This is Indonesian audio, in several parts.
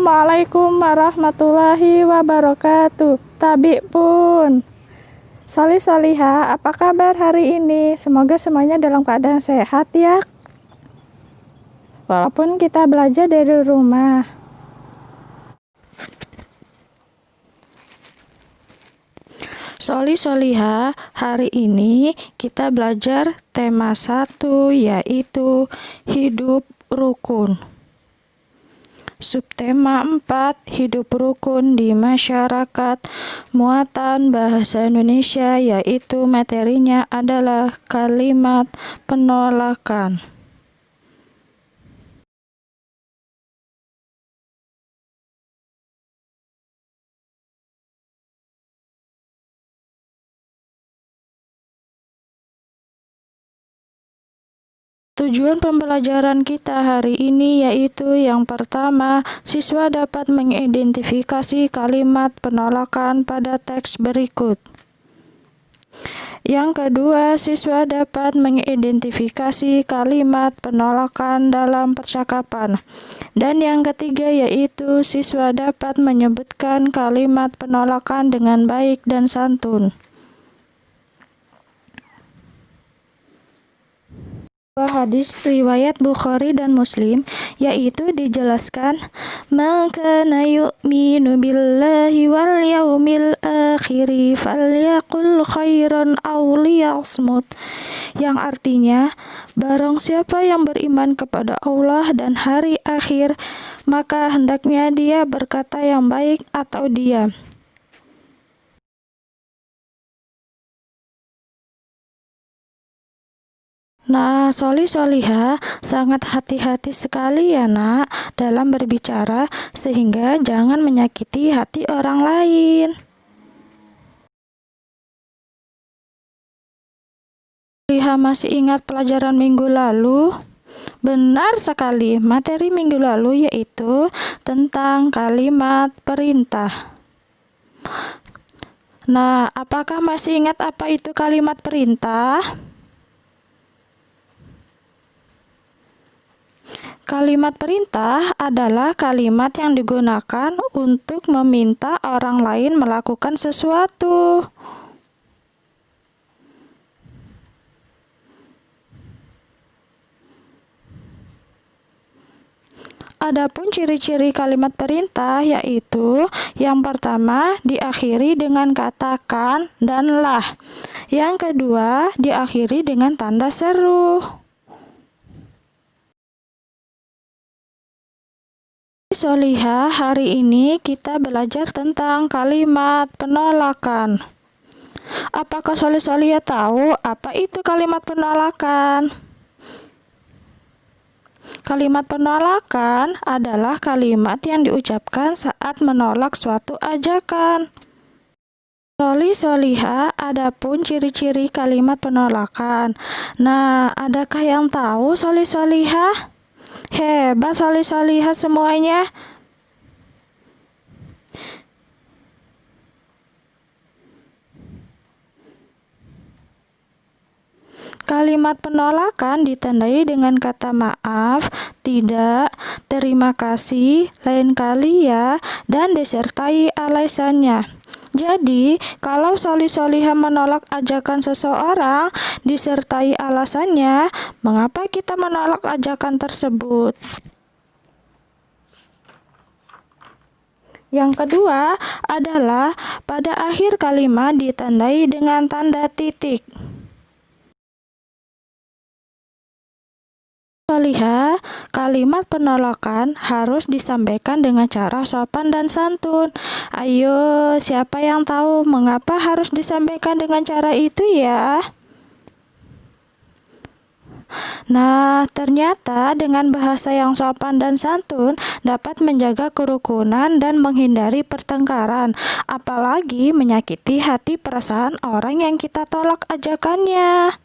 Assalamualaikum warahmatullahi wabarakatuh. Tabi pun. Solih Soliha, apa kabar hari ini? Semoga semuanya dalam keadaan sehat ya. Walaupun kita belajar dari rumah. Solih Soliha, hari ini kita belajar tema 1 yaitu hidup rukun. Subtema 4, hidup rukun di masyarakat. Muatan bahasa Indonesia yaitu materinya adalah kalimat penolakan. Tujuan pembelajaran kita hari ini yaitu yang pertama, siswa dapat mengidentifikasi kalimat penolakan pada teks berikut. Yang kedua, siswa dapat mengidentifikasi kalimat penolakan dalam percakapan. Dan yang ketiga yaitu siswa dapat menyebutkan kalimat penolakan dengan baik dan santun. Hadis riwayat Bukhari dan Muslim yaitu dijelaskan maka yu'minu billahi wal yaumil akhiri falyaqul khairan aw liyasmut, yang artinya barang siapa yang beriman kepada Allah dan hari akhir maka hendaknya dia berkata yang baik atau diam. Nah, Solih Soliha, sangat hati-hati sekali ya nak dalam berbicara sehingga jangan menyakiti hati orang lain. Soliha masih ingat pelajaran minggu lalu? Benar sekali, materi minggu lalu yaitu tentang kalimat perintah. Nah, apakah masih ingat apa itu kalimat perintah? Kalimat perintah adalah kalimat yang digunakan untuk meminta orang lain melakukan sesuatu. Adapun ciri-ciri kalimat perintah yaitu yang pertama diakhiri dengan kata kan dan lah. Yang kedua diakhiri dengan tanda seru. Soliha, hari ini kita belajar tentang kalimat penolakan. Apakah Soliha tahu apa itu kalimat penolakan? Kalimat penolakan adalah kalimat yang diucapkan saat menolak suatu ajakan. Soliha, adapun ciri-ciri kalimat penolakan. Nah, adakah yang tahu Soliha? Hebat Soliha semuanya. Kalimat penolakan ditandai dengan kata maaf, tidak, terima kasih, lain kali ya, dan disertai alasannya. Jadi, kalau Soliha menolak ajakan seseorang disertai alasannya, mengapa kita menolak ajakan tersebut? Yang kedua adalah pada akhir kalimat ditandai dengan tanda titik. Soliha, kalimat penolakan harus disampaikan dengan cara sopan dan santun. Ayo, siapa yang tahu mengapa harus disampaikan dengan cara itu ya? Nah, ternyata dengan bahasa yang sopan dan santun dapat menjaga kerukunan dan menghindari pertengkaran, apalagi menyakiti hati perasaan orang yang kita tolak ajakannya.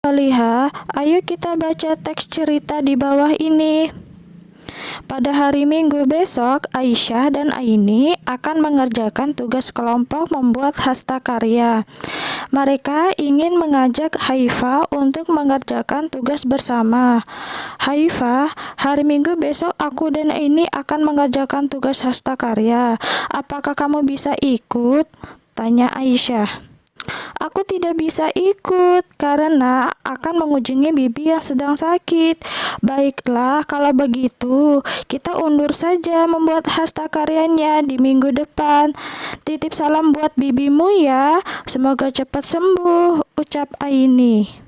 Soliha, ayo kita baca teks cerita di bawah ini. Pada hari Minggu besok, Aisyah dan Aini akan mengerjakan tugas kelompok membuat hasta karya. Mereka ingin mengajak Haifa untuk mengerjakan tugas bersama. Haifa, hari Minggu besok aku dan ini akan mengerjakan tugas hastakarya. Apakah kamu bisa ikut? Tanya Aisyah. Aku tidak bisa ikut karena akan mengunjungi bibi yang sedang sakit. Baiklah, kalau begitu kita undur saja membuat hastakaryanya di minggu depan. Titip salam buat bibimu ya. Semoga cepat sembuh, ucap Aini.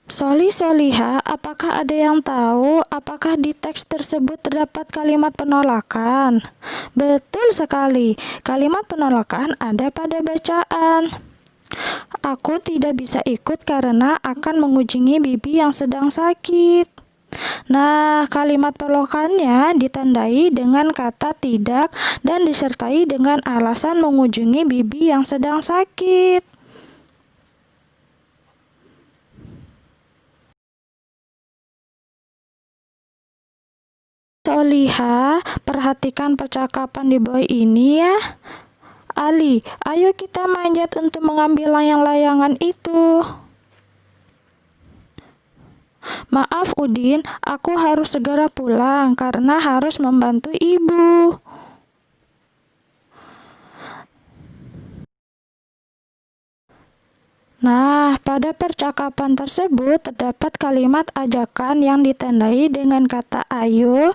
Soli Soliha, apakah ada yang tahu apakah di teks tersebut terdapat kalimat penolakan? Betul sekali, kalimat penolakan ada pada bacaan. Aku tidak bisa ikut karena akan mengunjungi bibi yang sedang sakit. Nah, kalimat penolakannya ditandai dengan kata tidak dan disertai dengan alasan mengunjungi bibi yang sedang sakit. Soliha, perhatikan percakapan di bawah ini ya. Ali, ayo kita manjat untuk mengambil layang-layangan itu. Maaf Udin, aku harus segera pulang karena harus membantu ibu. Nah, pada percakapan tersebut terdapat kalimat ajakan yang ditandai dengan kata ayo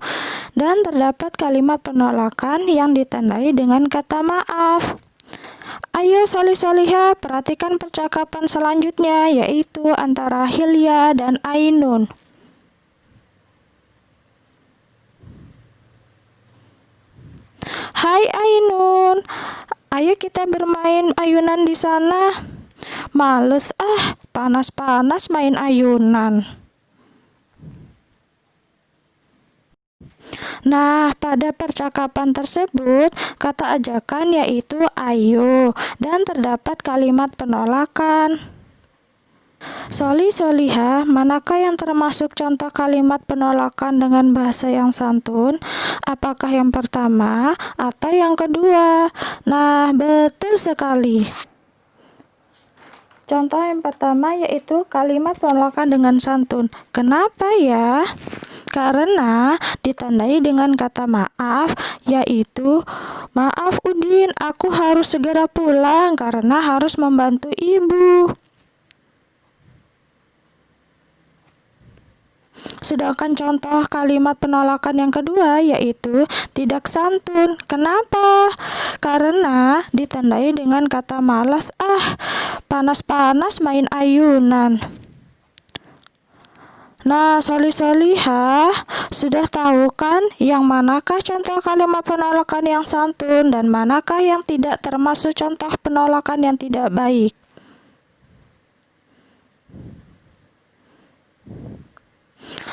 dan terdapat kalimat penolakan yang ditandai dengan kata maaf. Ayo Soli Soliha, perhatikan percakapan selanjutnya yaitu antara Hilya dan Ainun. Hai Ainun, ayo kita bermain ayunan di sana. Males panas-panas main ayunan. Nah, pada percakapan tersebut, kata ajakan yaitu ayo dan terdapat kalimat penolakan. Soli Soliha, manakah yang termasuk contoh kalimat penolakan dengan bahasa yang santun? Apakah yang pertama atau yang kedua? Nah, betul sekali. Contoh yang pertama yaitu kalimat penolakan dengan santun. Kenapa ya? Karena ditandai dengan kata maaf, yaitu maaf Udin, aku harus segera pulang karena harus membantu ibu. Sedangkan contoh kalimat penolakan yang kedua yaitu tidak santun. Kenapa? Karena ditandai dengan kata malas, panas-panas main ayunan. Nah, Soli Soliha, sudah tahu kan yang manakah contoh kalimat penolakan yang santun dan manakah yang tidak termasuk contoh penolakan yang tidak baik?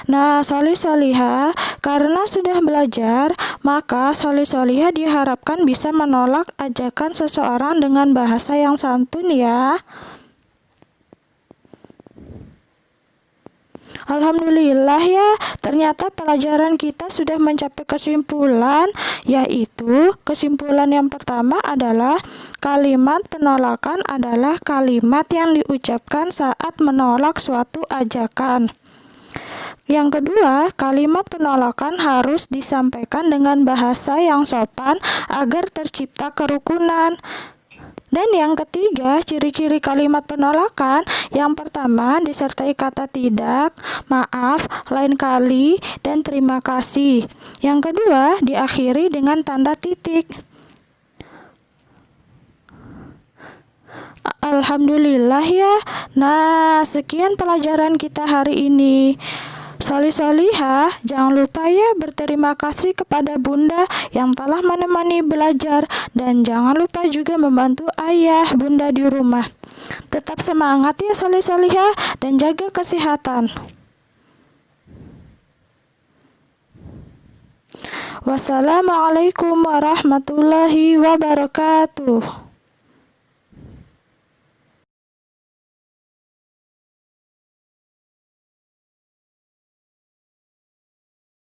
Nah, Soli Soliha, karena sudah belajar, maka Soli Soliha diharapkan bisa menolak ajakan seseorang dengan bahasa yang santun ya. Alhamdulillah ya, ternyata pelajaran kita sudah mencapai kesimpulan, yaitu kesimpulan yang pertama adalah kalimat penolakan adalah kalimat yang diucapkan saat menolak suatu ajakan. Yang kedua, kalimat penolakan harus disampaikan dengan bahasa yang sopan agar tercipta kerukunan. Dan yang ketiga, ciri-ciri kalimat penolakan, yang pertama disertai kata tidak, maaf, lain kali, dan terima kasih. Yang kedua, diakhiri dengan tanda titik. Alhamdulillah ya. Nah, sekian pelajaran kita hari ini. Soli Soliha, jangan lupa ya berterima kasih kepada Bunda yang telah menemani belajar dan jangan lupa juga membantu ayah Bunda di rumah. Tetap semangat ya Soli Soliha dan jaga kesehatan. Wassalamualaikum warahmatullahi wabarakatuh.